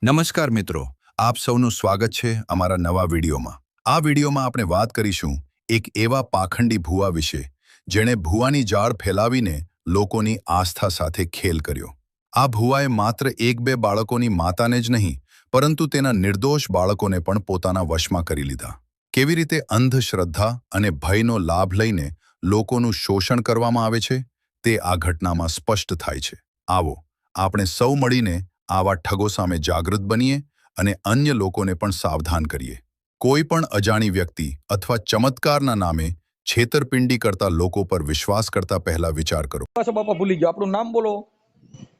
નમસ્કાર મિત્રો, આપ સૌનું સ્વાગત છે અમારા નવા વિડીયોમાં. આ વિડીયોમાં આપણે વાત કરીશું એક એવા પાખંડી ભૂવા વિશે જેણે ભૂવાની જાળ ફેલાવીને લોકોની આસ્થા સાથે ખેલ કર્યો. આ ભૂવાએ માત્ર એક બે બાળકોની માતાને જ નહીં પરંતુ તેના નિર્દોષ બાળકોને પણ પોતાના વશમાં કરી લીધા. કેવી રીતે અંધશ્રદ્ધા અને ભયનો લાભ લઈને લોકોનું શોષણ કરવામાં આવે છે તે આ ઘટનામાં સ્પષ્ટ થાય છે. આવો આપણે સૌ મળીને આવા ઠગો સામે જાગૃત બનીએ અને અન્ય લોકોને પણ સાવધાન કરીએ. કોઈ પણ અજાણી વ્યક્તિ અથવા ચમત્કારના નામે છેતરપિંડી કરતા લોકો પર વિશ્વાસ કરતા પહેલા વિચાર કરો. પાછા બાપા ભૂલી ગયો. આપણું નામ બોલો.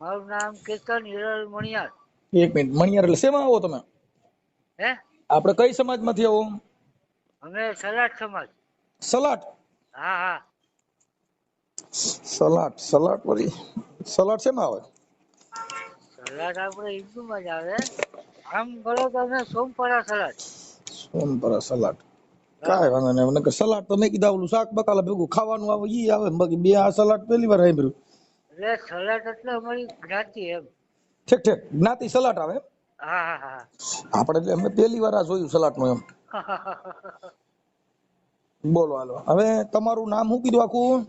મારું નામ કેતન હિરલ મણિયાર. એક મિનિટ. મણિયાર એટલે શેમાં આવો તમે? હે? આપણે કઈ સમાજમાંથી આવો? અમે સલાટ સમાજ. સલાટ? હા હા. સલાટ વળી સલાટ શેમાં આવે? સલાટ આપણે હિન્દુમાં જ આવે. આમ બોલો તો અમે સોમપરા સલાટ. સોમપરા સલાટ. કાંઈ વાંધો નહીં. મને સલાટ તો મેં કીધા ઓલું શાક બકાલા ભેગું ખાવાનું આવે ઈ આવે, બાકી બે આ સલાટ પહેલી વાર સાંભળ્યું. એટલે સલાટ એટલે અમારી જ્ઞાતિ એમ. ઠીક ઠીક. જ્ઞાતિ સલાટ આવે. હા હા હા. આપણે એટલે અમે પહેલી વાર આ જોયું સલાટનું એમ. બોલો હાલો. હવે તમારું નામ શું કીધું આખું?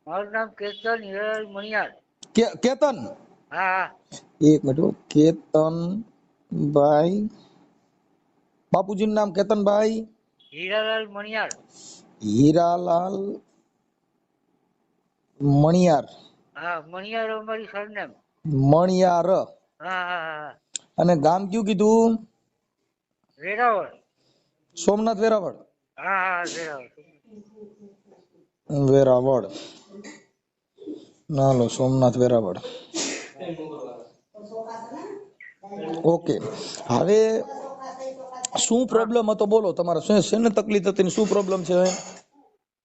મારું નામ કેતન હિરલ મણિયાર. કેતન? હા હા. એક મિનિટ. કેતનભાઈ. બાપુજીનું નામ કેતનભાઈ હીરાલાલ મણિયાર. હીરાલાલ મણિયાર. હા, મણિયાર અમારી સરનેમ. મણિયાર. હા હા હા. અને ગામ કયું કીધું? વેરાવળ. સોમનાથ વેરાવળ. હા હા વેરાવળ. વેરાવળ. નાલો સોમનાથ વેરાવળ. ઓકે. હવે શું પ્રોબ્લેમ હતો બોલો? તમારે શેને તકલીફ હતી ને શું પ્રોબ્લેમ છે?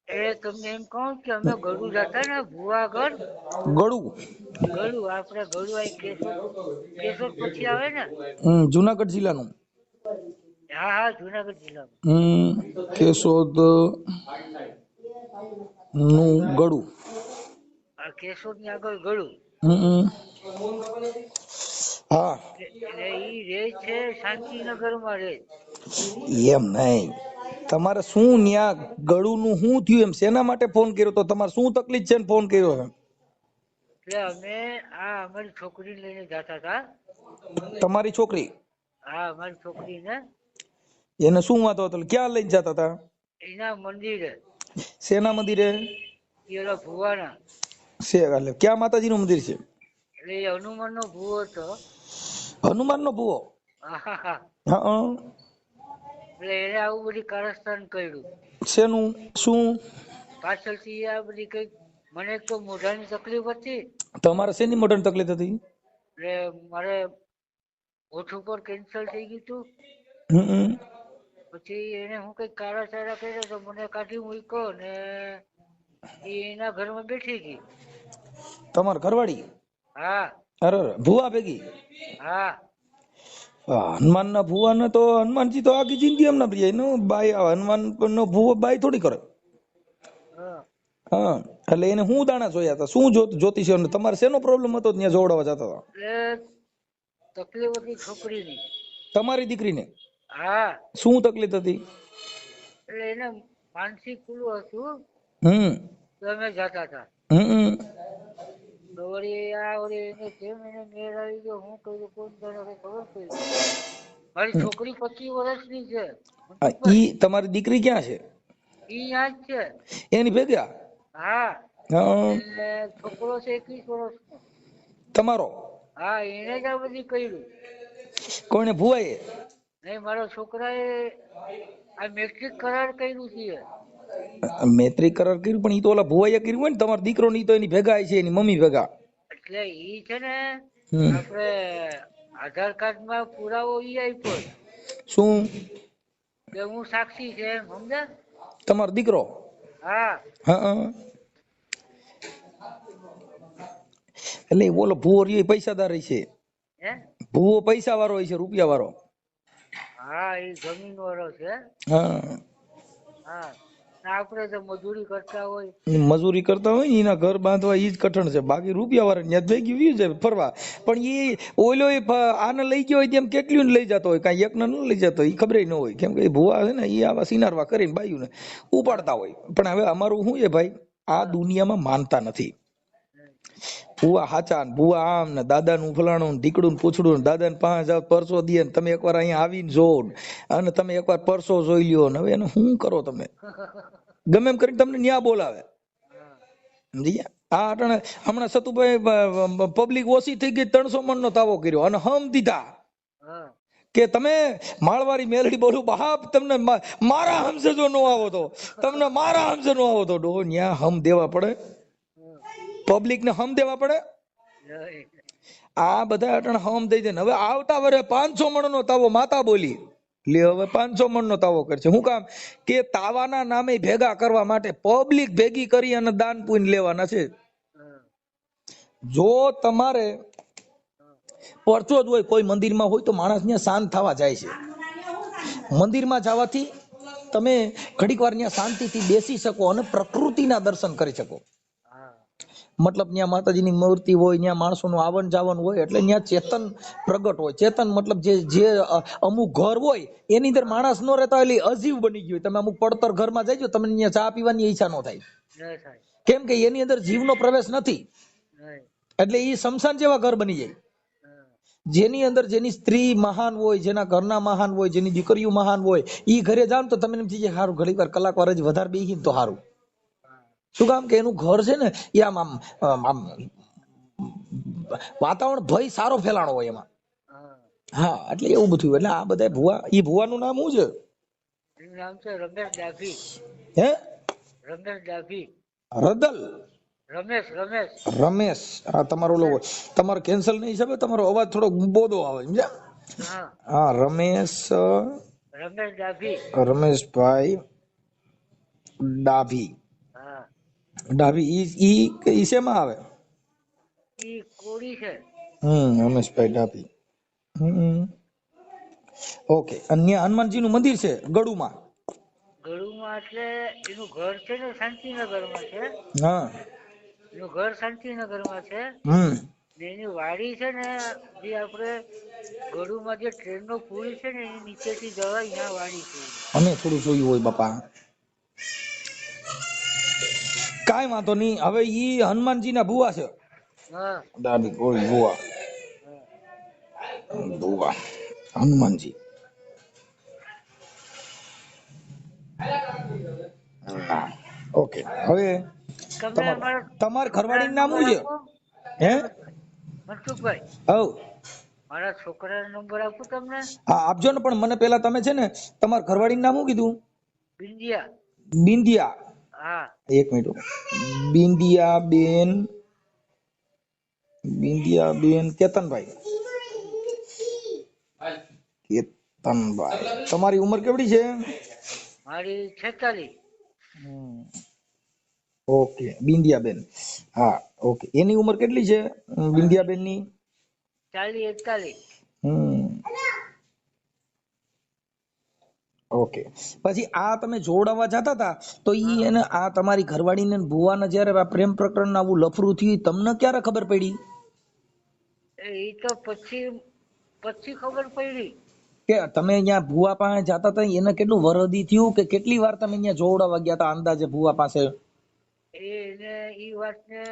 એ તમને એમ કહું કે અમે ગળું જતા ને ભુવાગઢ. ગળું? ગળું આપણે ગળું આ કેશોદ પછી આવે ને. જુનાગઢ જિલ્લાનું. હા હા જુનાગઢ જિલ્લામાં. કેશોદ નું ગળું. આ કેશોદ ની આગળ ગળું. હા. એટલે ઈ રે છે શાંતિનગર માં રે. એમ નહીં. તમારે શું ન્યા ગળું નું શું થયું એમ? શેના માટે ફોન કર્યો તો? તમારે શું તકલીફ છે ને ફોન કર્યો? એટલે અમે આ અમારી છોકરીને લઈને જતા હતા. તમારી છોકરી? હા અમારી છોકરીને. એને શું વાંધો હતો? ક્યાં લઈને જતા હતા? એના મંદિરે. શેના મંદિરે? એલા ભુવાના. છે એટલે ક્યાં માતાજી નું મંદિર છે? એટલે એ હનુમાન નો ભુવો હતો. હનુમાન નો ભુવો? હા હા. હા. એટલે એને આવું બધી કારસ્તાન કર્યું. શેનું? શું પાછળથી આ બધી કઈક મને તો મોઢાની તકલીફ હતી. તમારે શેની મોઢાની તકલીફ હતી? એટલે મારે હોઠ ઉપર કેન્સર થઈ ગયું હતું. પછી એને હું કઈક કાળા ચારા કર્યા તો મને કાઢી મૂક્યો ને એના ઘરમાં બેઠી હતી. તમાર ઘરવાળી? હા. અરે ભુવા ભેગી? હા. હનુમાન ના ભુવા ને તો હનુમાનજી તો આખી જિંદગી એમના પ્રિય નો બાઈ. હનુમાન નો ભુવો બાઈ થોડી કરે. હા. એટલે એને હું દાણા જોયા હતા? શું જ્યોતિષ? તમારે શેનો પ્રોબ્લેમ હતો ત્યાં જોડાવા જતા હતા? એટલે તકલીફ હતી છોકરીની. તમારી દીકરીને? હા. શું તકલીફ હતી? એટલે એને માનસિક પેલું હતું. તો અમે જતા હતા. તો વળી આ વળી એને જેમ એને મેળ આવી ગયો. હું કહ્યું કોણ જાણે ખબર પડી. મારી છોકરી 25 વર્ષની છે. ઈ તમારી દીકરી ક્યાં છે? ઈ યાદ છે. એની ભેગા? હા. એટલે છોકરો છે 21 વર્ષનો. તમારો? હા એને જ આ બધી કર્યું. કોને? ભુવાએ? નહીં, મારા છોકરાએ આ મેટ્રિક કરાર કર્યું છે. મેટ્રિક કરાર કર્યું પણ ઈ તો ઓલા ભુવાએ કર્યું હોય ને. તમારો દીકરો ની તો એની ભેગા છે, એની મમ્મી ભેગા. એટલે ઈ છે ને આપણે આધાર કાર્ડ માં પુરાવો ઈ આપ્યો. શું? કે હું સાક્ષી છે એમ, સમજ્યા? તમારો દીકરો? હા. એટલે બોલો ભુવો રહ્યો પૈસાદાર છે. હે? ભુવો પૈસા વાળો છે, રૂપિયા વાળો. હા એ જમીન વાળો છે. હા. હા. આપણે તો મજૂરી કરતા હોય. મજૂરી કરતા હોય ને એના ઘર બાંધવા ઈ જ કઠણ છે, બાકી રૂપિયા વાળા ત્યાં ભેગી વ્યુ છે ફરવા. પણ ઈ ઓલો આને લઈ ગયો હોય તેમ કેટલું લઈ જતો હોય, કાંઈ એકને ન લઈ જતો એ ખબર ન હોય. કેમ કે એ ભુવા છે ને એ આવા સિનારવા કરીને બાયું ને ઉપાડતા હોય. પણ હવે અમારું શું છે ભાઈ, આ દુનિયામાં માનતા નથી. ભુવા હાચા ને ભુવા આમ ને દાદા નું ફલાણું ને ઢીકડું ને પૂછડું ને દાદા ને 5000 પરસો દે ને તમે એકવાર અહીંયા આવીને જો અને તમે એકવાર પરસો જોઈ લ્યો ને હવે એને શું કરો તમે? ગમે એમ કરીને તમને ન્યા બોલાવે. સમજી ગયા? આ અટાણે હમણાં સતુભાઈ પબ્લિક ઓછી થઈ ગઈ, 300 મણ નો તાવો કર્યો અને હમ દીધા કે તમે માળવારી મેલડી બોલું બાપ, તમને મારા હમસે જો નો આવો તો, તમને મારા હમસે નો આવો તો ડો ન્યા હમ દેવા પડે, પબ્લિક ને હમ દેવા પડે. આ બધા અટાણે હમ દઈ દે. હવે આવતા વરે 500 મણ નો તાવો માતા બોલી લે, હવે 500 મણ નો તાવો કરશે. શું કામ? કે તાવાના નામે ભેગા કરવા માટે પબ્લિક ભેગી કરી અને દાન પુણ્ય લેવાના છે. જો તમારે પરચો જ હોય કોઈ મંદિરમાં હોય તો માણસ ત્યાં શાંત થવા જાય છે. મંદિરમાં જવાથી તમે ઘડીક વાર ત્યાં શાંતિથી બેસી શકો અને પ્રકૃતિના દર્શન કરી શકો. મતલબ ત્યાં માતાજીની મૂર્તિ હોય, ત્યાં માણસોનું આવન જાવન હોય, એટલે ત્યાં ચેતન પ્રગટ હોય. ચેતન મતલબ જે અમુક ઘર હોય એની અંદર માણસ નો રહેતા એટલે અજીવ બની ગયું. તમે અમુક પડતર ઘરમાં જઈજો, તમને ત્યાં ચા પીવાની ઈચ્છા નો થાય. કેમ કે એની અંદર જીવનો પ્રવેશ નથી, એટલે એ શમશાન જેવા ઘર બની જાય. જેની અંદર જેની સ્ત્રી મહાન હોય, જેના ઘરના મહાન હોય, જેની દીકરીઓ મહાન હોય, ઈ ઘરે જાવ તો તમે એમ થઈ જાય સારું ઘડીક વાર કલાક વાર જ વધારે બેસી તો સારું. શું કામ? કે એનું ઘર છે ને એ આમ વાતાવરણ ભય સારો ફેલાણો હોય એમાં. હા, એટલે એવું બધું. એટલે આ બધા ભુવા, ઈ ભુવાનું નામ શું છે? એનું નામ છે રમેશ ડાભી. હે? રમેશ ડાભી. રદલ? રમેશ. આ તમારો ઓલો તમારો કેન્સલ નહીં હિસાબે તમારો અવાજ થોડો બોધો આવે, સમજ્યા? હા, રમેશ ડાભી. રમેશભાઈ ડાભી. ડાભી ઈ શેમાં આવે? ઈ કોળી છે. રમેશભાઈ ડાભી. ઓકે. અન્ય હનુમાનજી નું મંદિર છે ગળુમાં. ગળુમાં એટલે એનું ઘર છે ને શાંતિનગરમાં છે. હા, એનું ઘર શાંતિનગરમાં છે. એની વાડી છે ને જે આપણે ગળુમાં જે ટ્રેન નો પુલ છે ને એની નીચેથી જવાય, અહીંયા વાડી છે. અમે થોડું જોયું હોય બાપા, કાંઈ વાંધો નહીં. હવે ઈ હનુમાનજી ના ભુવા છે. ડાભી કોઈ ભુવા હનુમાનજી. ઓકે. હવે તમાર ઘરવાળી નામ શું છે? હે મનસુખભાઈ? હવ મારા છોકરાનો નંબર આપું તમને? હા, આપજો ને. પણ મને પેલા તમે છે ને તમાર ઘરવાળી નામ શું કીધું? બિંદિયા. બિંદિયા? હા, એક મિનિટ. બિંદિયા બેન. બિંદિયા બેન કેતનભાઈ. કેતનભાઈ, તમારી ઉંમર કેવડી છે? મારી 46. ઓકે, બિંદિયાબેન. હા, ઓકે. એની ઉંમર કેટલી છે બિંદિયાબેન ની? 40-41. ઓકે. પછી આ તમે જોડાવા જતા હતા તો ઈ એને આ તમારી ઘરવાળીને ભુવાને જયારે પ્રેમ પ્રકરણ આવું લફરું થયું તમને ક્યારે ખબર પડી? એ તો પછી ખબર પડી કે તમે અહીંયા ભુવા પાસે જતા હતા. એને કેટલું વરદી થયું કે કેટલી વાર તમે અહીંયા જોડાવા ગયા હતા અંદાજે ભુવા પાસે? એને ઈ વાતને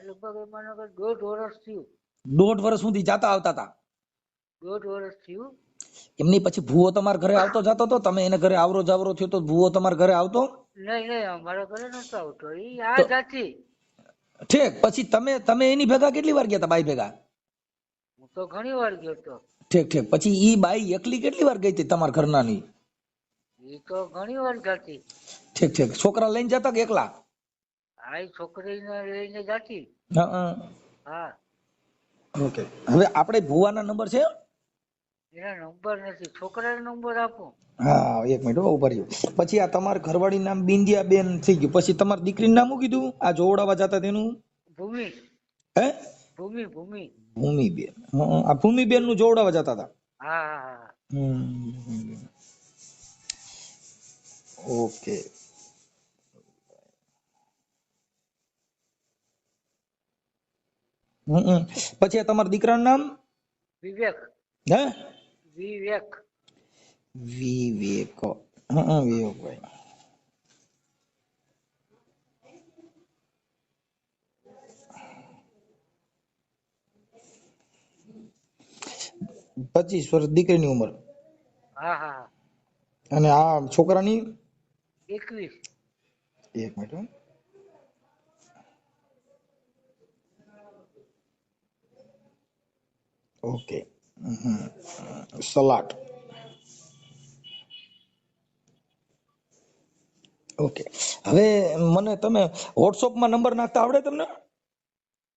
લગભગ માનો કે 1.5 વર્ષ થયું. 1.5 વર્ષ સુધી જાતા આવતા હતા? 1.5 વર્ષ થયું. એમની પછી ભુવો તમારા ઘરે આવતો જતો હતો? તમે એને ઘરે આવરો જાવરો થયો તો ભુવો તમારા ઘરે આવતો? નહીં, અમારા ઘરે નતો આવતો. ઈ આ જાતી. ઠીક. પછી તમે એની ભેગા કેટલી વાર ગયા હતા? બાઈ ભેગા? હું તો ઘણી વાર ગયો તો. ઠીક. પછી ઈ બાઈ એકલી કેટલી વાર ગઈ હતી તમારા ઘરનાની? ઈ તો ઘણી વાર જાતી. ઠીક. છોકરા લઈને જતા કે એકલા? આ છોકરીને લઈને જાતી. હા. ઓકે. હવે આપણે ભુવાના નંબર છે? એના નંબર નથી. છોકરાનો નંબર આપો. હા, એક મિનિટ ઉભા રહ્યો. પછી આ તમારા ઘરવાળી નામ બિંદિયાબેન થઈ ગયું. પછી તમારી દીકરીનું નામ શું કીધું આ જોવડાવા જતા તેનું? ભૂમિ. હે? ભૂમિબેન. આ ભૂમિબેન નું જોવડાવા જતા હતા? હા. ઓકે. પછી આ તમારા દીકરાનું નામ? વિવેક. હે? વિવેક. વિવેક. વિવેકભાઈ. પચીસ વર્ષ દીકરીની ઉંમર. હા હા હા. અને આ છોકરાની? 21. એક મિનિટ હો. ઓકે. સલાડ. ઓકે. હવે મને તમે વોટ્સઅપમાં નંબર નાખતા આવડે તમને?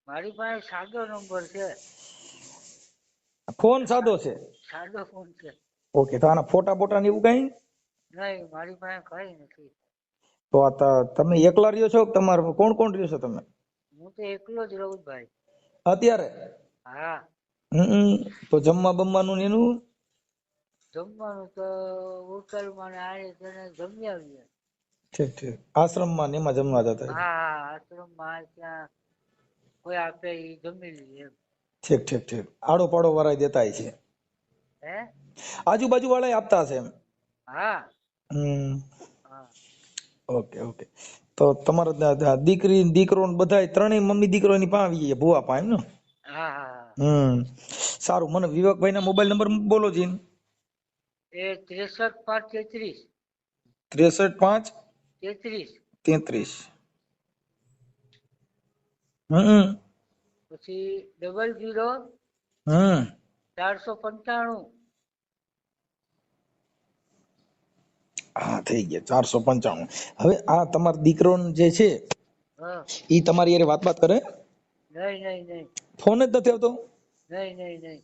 મારી પાસે સાદો નંબર છે. ફોન સાદો છે? સાદો ફોન છે. ઓકે. તો આના ફોટા બોટા ને એવું કઈ? નહીં, મારી પાસે કઈ નથી. તો તમે એકલા રહ્યો છો? તમારે કોણ કોણ રહ્યો છો તમે? હું તો એકલો જ રહું ભાઈ અત્યારે? હા. તો જમવા બમવાનું ને એનું? જમવાનું તો હોટલમાં ને આને તેને જમી આવીએ. ઠીક ઠીક. આશ્રમમાં ને એમાં જમવા જતા? હા, આશ્રમમાં ત્યાં કોઈ આપે એ જમી લઈએ એમ. ઠીક ઠીક ઠીક. આડો પાડો વાળા દેતા છે? હે? આજુબાજુ વાળા આપતા હશે એમ? હા. હા. Okay okay. તો તમારા દીકરી દીકરો બધા ત્રણેય મમ્મી દીકરો ની પાસે આવી ભૂવા પાસે એમ ને? હા હા. સારું. મને વિવેકભાઈ ના મોબાઈલ નંબર બોલો જી. એ 63 63 5 33. 33. પછી 00 495. હા થઈ ગયા 495. હવે આ તમારો દીકરો જે છે હા. ઈ તમારી યારે વાત કરે? નહીં. ફોન જ નથી આવતો? નહીં.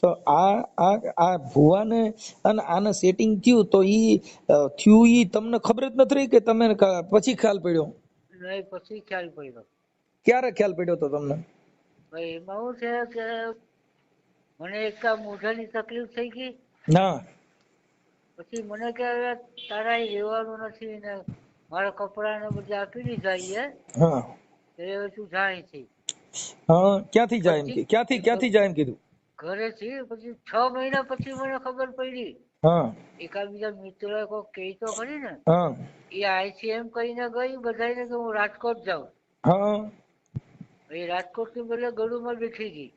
તો આ ભુવાને અને આને સેટિંગ થયું તો ઈ તમને ખબર જ નથી રહી કે તમે પછી ખ્યાલ પડ્યો? નહીં, પછી ખ્યાલ પડ્યો. ક્યારે ખ્યાલ પડ્યો તો તમને? ભાઈ એમાં શું છે કે મને એક મોઢાની તકલીફ થઈ ગઈ. ના. પછી મને કે હવે તારા રહેવાનું નથી ને મારા કપડા ને બધા આપી દીધા છે. હા. હવે તું જાય છે. હા. ક્યાંથી જાય એમ? ક્યાંથી જાય એમ કીધું? ઘરેથી. પછી 6 મહિના પછી મને ખબર પડી. હા. એકાબીજા મિત્ર કોઈ કહે તો ખરી ને. હા. એ આઈસીએમ કહીને ગઈ બધાને કે હું રાજકોટ જાઉં. હા. એ રાજકોટ થી બદલે ગળુમાં બેઠી ગઈ.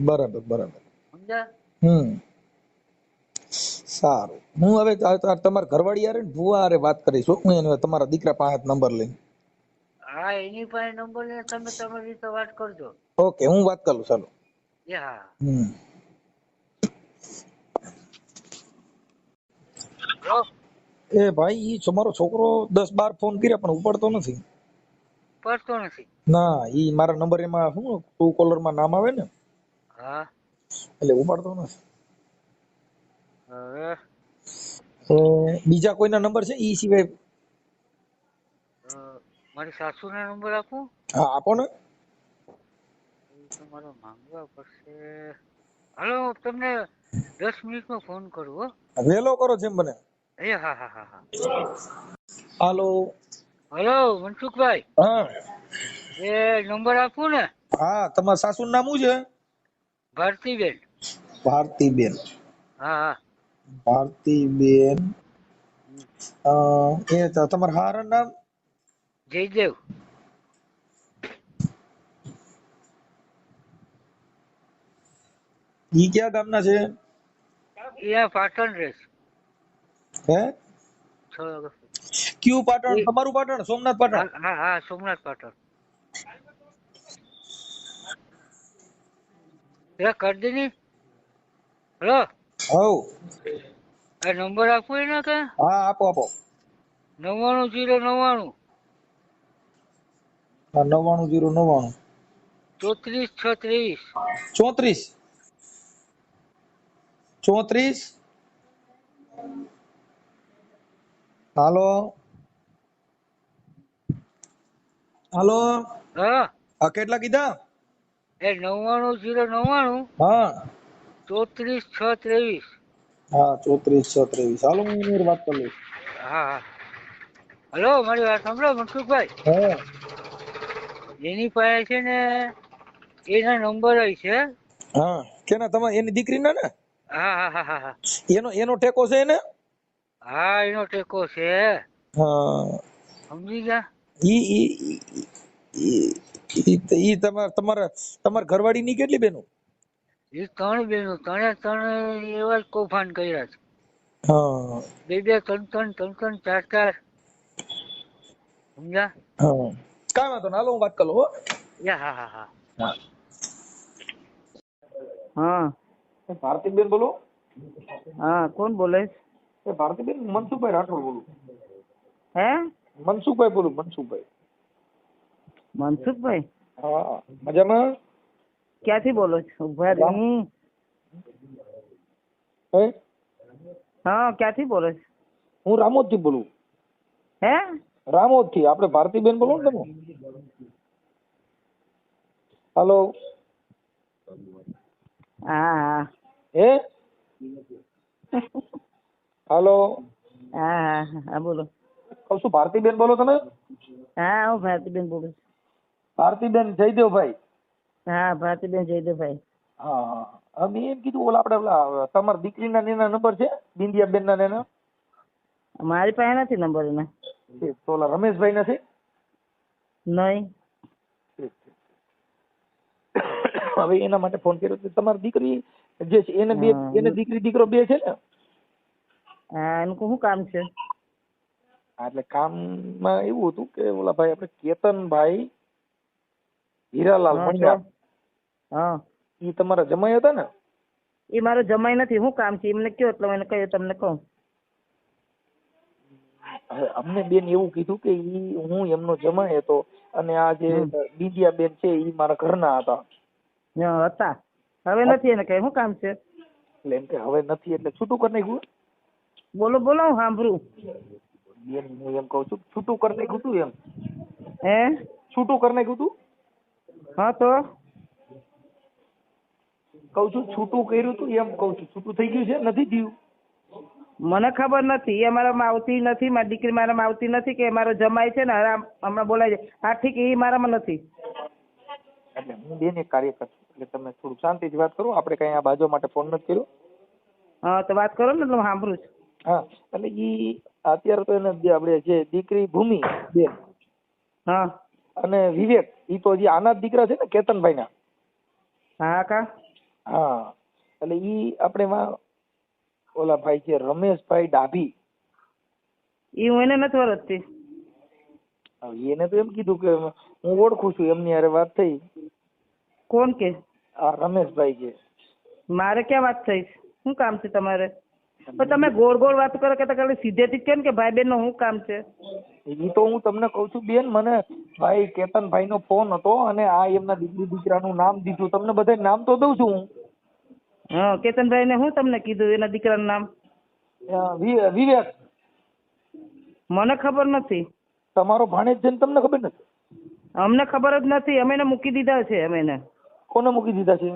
બરાબર. સમજ્યા? સારું. હું હવે તમારા ઘરવાળી યારે ને ભુવા હારે વાત કરીશું. હું એને તમારા દીકરા પાસે નંબર લઈ. હા, એની પાસે નંબર લઈને તમે તમારી રીતે વાત કરજો. ઓકે, હું વાત કરું. ચાલો. હા. એ ભાઈ ઈ તમારો છોકરો 10-12 ફોન કર્યા પણ ઉપાડતો નથી. પડતો નથી? ના, ઈ મારા નંબર એમાં શું ટ્રુ કોલર માં નામ આવે ને, હા, એટલે ઉપાડતો નથી. હવે બીજા કોઈના નંબર છે ઈ સિવાય? મારી સાસુના નંબર આપું? હા, આપો ને. તમારે માંગવા પડશે. હાલો, તમને 10 મિનિટમાં ફોન કરું હો. વેલો કરો જેમ બને. હા. હાલો. હલો મનસુખભાઈ. હા. એ નંબર આપું ને? હા, તમારા સાસુનું નામ શું છે? ભારતીબેન. ભારતીબેન. હા. ભારતીબેન. એ તમારા હારા નામ? જયદેવ. ઈ ક્યાં ગામના છે? એ પાટણ રેસ. હે? કયું પાટણ? તમારું પાટણ? સોમનાથ પાટણ? હા, સોમનાથ પાટણ. કરદીની. હેલો. હવ. આ નંબર આપો એને કે? હા, આપો. 99 હા, 99 099 34 34. હાલો. હા. કેટલા કીધા? એ 99 હા. 34 623. હા, 34 623. હાલો, હું એની વાત કરી લઈશ. હા. હલો, મારી વાત સાંભળો મનસુખભાઈ. હા. એની પાસે છે ને એના નંબર છે. હા કેના તમારે એની દીકરીના ને? હા હા હા હા હા એનો ટેકો છે એને? હા એનો ટેકો છે. હા સમજી ગયા? ઈ ઈ ઈ- ઈ તમારા ઘરવાળી ની કેટલી બેનો? એ 3 બહેનો, ત્રણે એવા જ કૌભાંડ કર્યા છે. હા 2 3 4 સમજ્યા? હા કાંઈ વાંધો ના, હાલો હું વાત કરું હો. હા હા હા હા હા ભારતીબેન બોલો? હા કોણ બોલે? ભારતીબેન મનસુખભાઈ રાઠોડ બોલું. હે મનસુખભાઈ બોલું, મનસુખભાઈ. મનસુખભાઈ? હા મજામાં? ક્યાંથી બોલો છો? ઉભા રહી. હે હા ક્યાંથી બોલો છો? હું રામોદ થી બોલું. હે રામોદ થી. આપણે ભારતીબેન બોલો ને તમે? હાલો હા હા હે હાલો હા હા હા બોલો. કહું છું ભારતીબેન બોલો તમે? હા હું ભારતીબેન બોલું છું. ભારતીબેન જયદેવભાઈ. હા ભારતીબેન જયદેવભાઈ. હા હા મેં એમ કીધું ઓલા આપણે ઓલા તમારા દીકરીના એના નંબર છે બિંદિયાબેન ના એના? મારી પાસે નથી નંબર એના. તો ઓલા રમેશભાઈ ના છે? નહીં. હવે એના માટે ફોન કર્યો. તમારી દીકરી જે છે એને એને દીકરી દીકરો બે છે ને? હા એનું શું કામ છે? હા, એટલે કામમાં એવું હતું કે ઓલા ભાઈ આપણે કેતનભાઈ હીરાલાલ હા તો મંડા હા ઈ તમારા જમાઈ હતા ને? એ મારો જમાઈ નથી. શું કામ છે એમને કયો એટલે મને કહ્યું તમને કહું. હવે અમને બેન એવું કીધું કે ઈ હું એમનો જમાઈ હતો અને આ જે બિંદિયા બેન છે ઈ મારા ઘરના હતા. હતા. હવે નથી એને કઈ શું કામ છે? એટલે એમ કે હવે નથી એટલે છૂટું કરી નાખ્યું? બોલો બોલો હું સાંભળું. બેન હું એમ કઉ છું છૂટું કરી નાખ્યું તું એમ? હે છૂટું કરી નાખ્યું તું? હા તો કઉ છું છૂટું કર્યું તું એમ કઉ છું. છૂટું થઈ ગયું છે નથી થયું? મને ખબર નથી. એ મારામાં આવતી નથી. મારી દીકરી મારામાં આવતી નથી કે મારો જમાઈ છે ને હમણાં બોલાય છે. હા ઠીક એ મારામાં નથી. એટલે હું બેન એક કાર્યકર છું એટલે તમે થોડું શાંતિથી વાત કરો. આપણે કઈ આ બાજુ માટે ફોન નથી કર્યો. હા તો વાત કરો ને એટલે હું સાંભળું છું. હા એટલે ઈ અત્યારે તો એને આપણે જે દીકરી ભૂમિ બેન હા અને વિવેક ઈ તો હજી આના જ દીકરા છે ને કેતનભાઈ ના? હા કા હા એટલે ઈ આપણે માં ઓલા ભાઈ છે રમેશભાઈ ડાભી. એ હું એને નથી ઓળખતી. એને તો એમ કીધું કે હું ઓળખું છું એમની હારે વાત થઈ. કોણ કે? આ રમેશભાઈ છે. મારે ક્યાં વાત થઈ? શું કામ છે તમારે? પણ તમે ગોળ ગોળ વાત કરો કે ખાલી સીધેથી કેમ કે ભાઈ બહેન નું શું કામ છે? ઈ તો હું તમને કઉ છું બેન મને ભાઈ કેતનભાઈ નો ફોન હતો અને આ એમના દીકરી દીકરાનું નામ દીધું. તમને બધા નામ તો દઉં છું હું. હા કેતનભાઈ ને હું તમને કીધું એના દીકરાનું નામ? વિવેક. મને ખબર નથી. તમારો ભાણેજ છે ને તમને ખબર નથી? અમને ખબર જ નથી. અમે એને મૂકી દીધા છે. અમે એને કોને મૂકી દીધા છે?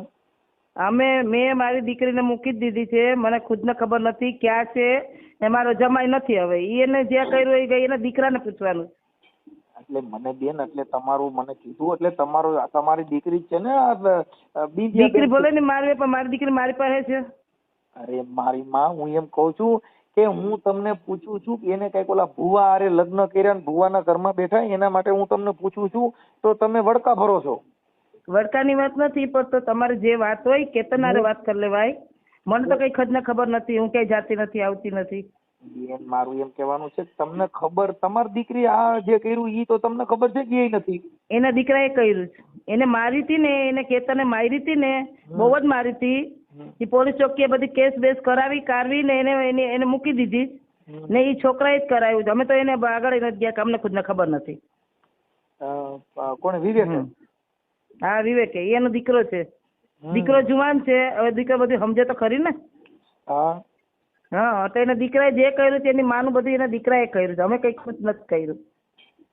મેં મારી દીકરીને મૂકી જ દીધી છે. મને ખુદને ખબર નથી ક્યાં છે. એ મારો જમાઈ નથી. હવે એને જે કર્યું એ એના દીકરાને પૂછવાનું. એટલે મને બેન એટલે તમારું મને કીધું એટલે તમારી દીકરી છે ને દીકરી ભલે ને મારી પણ મારી દીકરી મારી પાસે છે. અરે મારી માં હું એમ કઉ છું કે હું તમને પૂછું છું કે એને કઈક ઓલા ભુવા હારે લગ્ન કર્યા ને ભુવાના ઘરમાં બેઠા એના માટે હું તમને પૂછું છું તો તમે વડકા ભરો છો. વડકાની વાત નથી પણ તો તમારે જે વાત હોય કેતન હારે વાત કરી લેવાય. મને તો કઈ ખજને ખબર નથી. હું ક્યાંય જાતી નથી આવતી નથી. બેન મારું એમ કહેવાનું છે તમને ખબર તમારી દીકરી આ જે કર્યું ઈ તો તમને ખબર છે કે એ નથી? એના દીકરાએ કર્યું છે. એને મારી હતી ને એને કેતને મારી હતી ને બહુ જ મારી હતી. એ પોલીસ ચોકીએ બધી કેસ બેસ કારવી ને એને મૂકી દીધી ને એ છોકરાએ જ કરાવ્યું છે. અમે તો એને આગળ નથી ગયા કે અમને ખુદને ખબર નથી. કોણ? વિવેક? હા વિવેક એનો દીકરો છે. દીકરો જુવાન છે. હવે દીકરો બધું સમજે તો ખરી ને. હા હા તો એના દીકરાએ જે કર્યું છે એની માનું બધું એના દીકરાએ કર્યું છે. અમે કઈ ખુદ નથી કર્યું.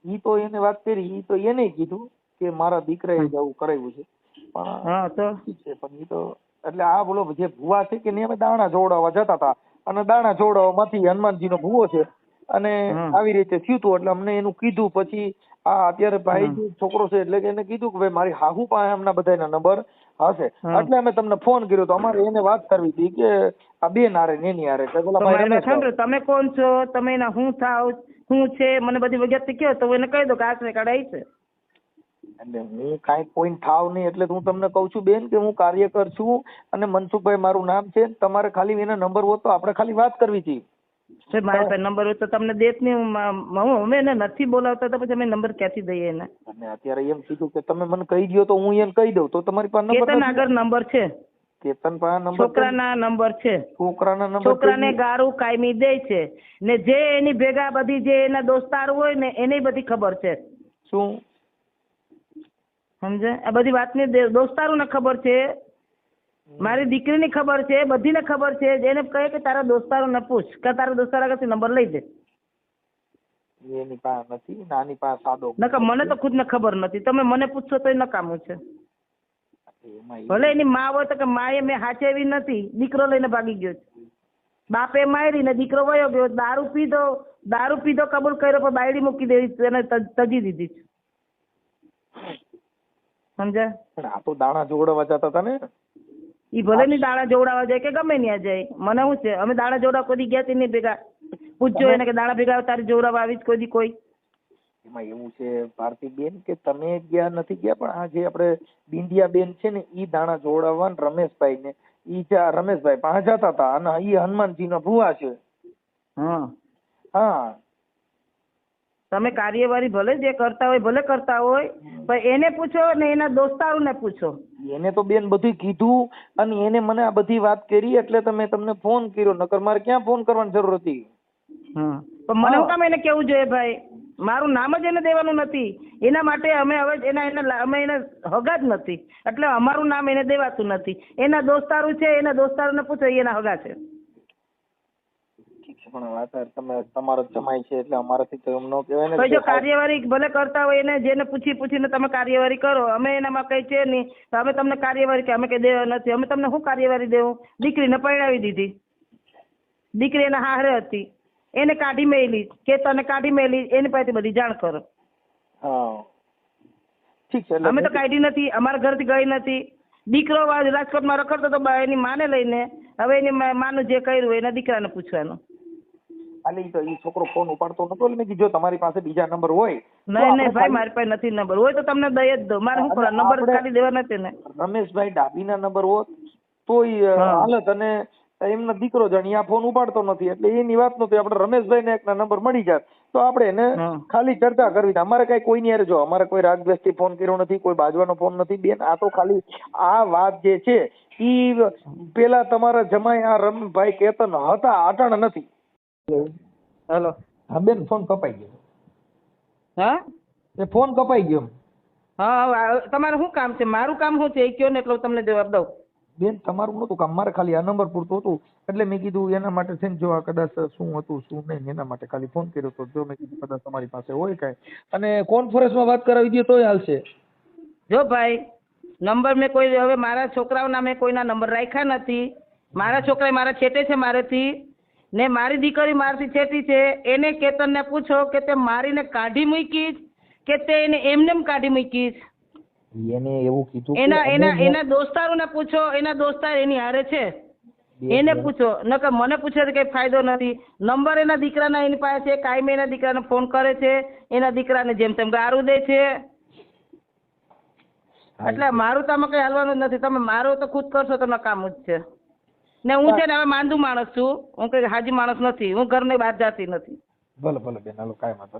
ઈ તો એને વાત કરી ઈ તો એને કીધું કે મારા દીકરાએ જ આવું કરાવ્યું છે. પણ હા તો પણ ઈ તો એટલે આ બોલો જે ભુવા છે કે ને અમે દાણા જોડાવા જતા હતા અને દાણા જોડાવામાંથી હનુમાનજી નો ભુવો છે અને આવી રીતે થયું હતું એટલે અમને એનું કીધું. પછી આ અત્યારે ભાઈ જે છોકરો છે એટલે કે એને કીધું કે ભાઈ મારી હાહુ પાસે એમના બધાના નંબર હશે એટલે અમે તમને ફોન કર્યો તો અમારે એને વાત કરવી હતી કે આ બેન હારે ને એની હારે એટલે પેલા ભાઈ રમેશ ભાઈ, તમે કોણ છો, તમે એના શું થાવ, શું છે, મને બધી વિગત કહો તો હું એને કહી દઉં કે આશરે કાર્ડ આવી છે. એટલે હું કાંઈ કોઈ થાવ નહીં એટલે હું તમને કહું છું બેન કે હું કાર્યકર છું અને મનસુખભાઈ મારું નામ છે. તમારે ખાલી એના નંબર હોત તો આપણે ખાલી વાત કરવી હતી. મારા પાસે નંબર હોય તો તમને દેત નહીં. અમે એને નથી બોલાવતા તો પછી અમે નંબર ક્યાંથી દઈએ એને? અને અત્યારે એમ કીધું કે તમે મને કહી દો તો હું એને કહી દઉં તો તમારી પાસે નંબર કેતન આગળ નંબર છે, કેતન પાસે નંબર છોકરાના નંબર છે, છોકરાના નંબર છોકરાને ગારું કાયમી દે છે ને જે એની ભેગા બધી જે એના દોસ્તાર હોય ને એને બધી ખબર છે. શું સમજે? આ બધી વાતની દોસ્તારોને ખબર છે, મારી દીકરીની ખબર છે, બધીને ખબર છે. એને કહે કે તારા દોસ્તારોને પૂછ કે તારા દોસ્તાર આગળથી નંબર લઈ દે. એની પાસે નથી, નાની પાસે સાદો નકર મને તો ખુદને ખબર નથી. તમે મને પૂછશો તો એ નકામું છે. એમાં ભલે એની માં હોય તો કે માએ મેં હાચેવી નથી, દીકરો લઈને ભાગી ગયો છે. બાપે મારી ને દીકરો વયો ગયો. દારૂ પીધો કબૂલ કર્યો પણ બાયડી મૂકી દેવી એને તજી દીધી છે. સમજ્યા? પણ આ તો દાણા જોડવા જતા હતા ને. ઈ ભલે ની દાણા જોવડાવવા જાય કે ગમે ત્યાં જાય, મને શું છે? અમે દાણા જોવડાવવા કોઈ દી ગયા તી નહીં ભેગા. પૂછજો એને કે દાણા ભેગા તારી જોવડાવવા આવી જ કોઈ દી કોઈ? એમાં એવું છે ભારતીબેન કે તમે ગયા નથી ગયા પણ આ જે આપણે બિંદિયા બેન છે ને ઈ દાણા જોડાવવા ને રમેશભાઈ ને ઈ રમેશભાઈ પાસે જતા હતા અને ઈ હનુમાનજી ના ભુવા છે. હા તમે કાર્યવાહી ભલે જે કરતા હોય ભલે કરતા હોય પણ એને પૂછો ને એના દોસ્તારોને પૂછો. એને તો બેન બધું કીધું અને એને મને આ બધી વાત કરી એટલે તમે તમને ફોન કર્યો, નકર મારે ક્યાં ફોન કરવાની જરૂર હતી? પણ મને શું કામ એને કેવું જોઈએ ભાઈ? મારું નામ જ એને દેવાનું નથી. એના માટે અમે હવે અમે એને હગા જ નથી એટલે અમારું નામ એને દેવાતું નથી. એના દોસ્તારો છે, એના દોસ્તારોને પૂછો, એના હગા છે. પણ વાત તમે તમારો જમાઈ છે એટલે અમારાથી તો એમ ન કહેવાય ને. જો કાર્યવાહી ભલે કરતા હોય એને જેને પૂછીને તમે કાર્યવાહી કરો. અમે એનામાં કઈ છે નહીં તો અમે તમને કાર્યવાહી કે અમે કઈ દેવા નથી. અમે તમને શું કાર્યવાહી દેવું? દીકરીને પરણાવી દીધી, દીકરી એના હારે હતી, એને કાઢી મેલી, કેતનને કાઢી મેલી, એની પાસેથી બધી જાણ કરો. ઠીક છે. અમે તો કાઢી નથી, અમારા ઘરથી ગઈ નથી. દીકરો રાજકોટમાં રખડતો તો એની માને લઈને હવે એની માનું જે કર્યું હોય એના દીકરાને પૂછવાનું. ખાલી તો ઈ છોકરો ફોન ઉપાડતો નતો એટલે મેં કીધું જો તમારી પાસે બીજા નંબર હોય. નહીં ભાઈ મારી પાસે નથી નંબર. હોય તો તમને દઈ જ દો. મારે શું કરવા? નંબર ખાલી દેવા નથી ને. રમેશભાઈ ડાભીના નંબર હોત તો હાલત અને એમનો દીકરો જાણી આ ફોન ઉપાડતો નથી એટલે એની વાત નહોતી. આપણે રમેશભાઈ ને એકના નંબર મળી જાત તો આપણે એને ખાલી ચર્ચા કરવી. અમારે કઈ કોઈ ની જો અમારે કોઈ રાગદ્વેષથી ફોન કર્યો નથી, કોઈ બાજવાનો ફોન નથી બેન. આ તો ખાલી આ વાત જે છે ઈ પેલા તમારા જમાઈ આ રમભાઈ કેતન હતા, અટાણ નથી. હેલો. હા બેન ફોન કપાઈ ગયો. હા એ ફોન કપાઈ ગયો. હા તમારે શું કામ છે? મારું કામ શું છે એ કયો ને એટલે તમને જવાબ દઉં. બેન તમારું નતું કામ, મારે ખાલી આ નંબર પૂરતું હતું એટલે મેં કીધું એના માટે છે ને જો આ કદાચ શું હતું શું નહીં એના માટે ખાલી ફોન કર્યો હતો. જો મેં કીધું કદાચ તમારી પાસે હોય કાંઈ અને કોન્ફરન્સમાં વાત કરાવી દઈએ તોય હાલશે. જો ભાઈ નંબર મેં કોઈ હવે મારા છોકરાઓના મેં કોઈના નંબર રાખ્યા નથી. મારા છોકરા મારા છેટે છે મારેથી ને મારી દીકરી મારાથી છેટી છે. એને કેતનને પૂછો કે તે મારીને કાઢી મૂકીશ કે તે એને એમને કાઢી મૂકીશ. એને એવું કીધું એના દોસ્તારોને પૂછો. એના દોસ્તાર એની હારે છે એને પૂછો. નકર મને પૂછે કઈ ફાયદો નથી. નંબર એના દીકરાના એની પાસે છે. કાયમી એના દીકરાને ફોન કરે છે. એના દીકરાને જેમ તેમ ગારું દે છે. એટલે મારું તો આમાં કઈ હાલવાનું જ નથી. તમે મારું તો ખુદ કરશો તો નકામું જ છે ને. હું છે ને હવે માંદું માણસ છું. હું કઈ હાજી માણસ નથી. હું ઘરની બહાર જતી નથી. ભલે બેન હાલો કાંઈ વાંધો